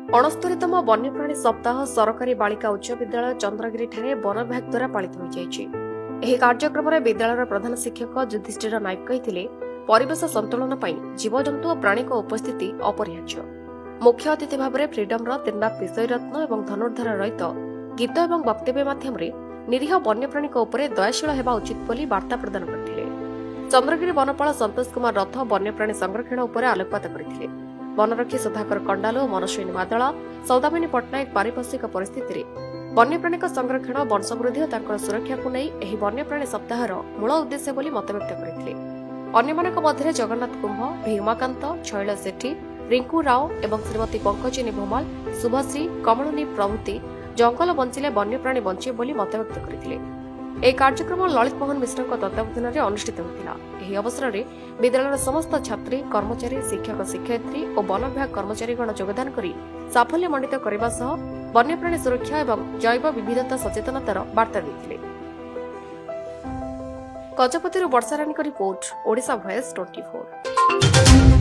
अणस्तरीतम वन्यप्राणी सप्ताह सरकारी बालिका उच्च विद्यालय चंद्रगिरी वन विभाग द्वारा पालित हो कार्यक्रम में विद्यालय प्रधान शिक्षक युधिष्ठिर नायक कही परिवेश संतुलन जीवजंतु और प्राणी उपस्थिति अपरिहार्य। मुख्य अतिथि भाव में फ्रीडम तिरनाथ विषयरत्न और धनुर्धर रहित गीत और वक्तव्य मध्यम निरीह वन्यप्राणी दयाशील होगा उचित बोली वार्ता प्रदान करते। चंद्रगिरी वनपाल संतोष कुमार रथ वन्यप्राणी संरक्षण उपर आलोकपात करते। वनरक्षी सुधाकर कंडाल और मनस्विनी मादला सौदामिनी पट्टनायक पारिपार्श्विक परिस्थिति वन्यप्राणी संरक्षण वंशवृद्धि और सुरक्षा को नहीं वन्यप्राणी सप्ताहर मूल उद्देश्य बोली मतव्यक्त करते। अन्यମାନଙ୍କ ମଧ୍ୟରେ जगन्नाथ कुंभ, भीमाकांत, छैल सेठी, रिंकू राव और श्रीमती पंकजिनी भोमाल, शुभश्री, कमलिनी प्रभृति जंगल बंचिले वन्यप्राणी बंचे बोली मतव्यक्त करते। यह कार्यक्रम ललित मोहन मिश्र तत्वावधान में अनुष्ठित होता। यह अवसर में विद्यालय समस्त छात्री, कर्मचारी, शिक्षक, शिक्षयित्री और वन विभाग कर्मचारीगण योगदान कर साफल्य मंडित करने सह वन्यप्राणी सुरक्षा और जैव विविधता सचेतनतार वार्ता देते। Gajapati Barsharani report, Odisha Voice 24।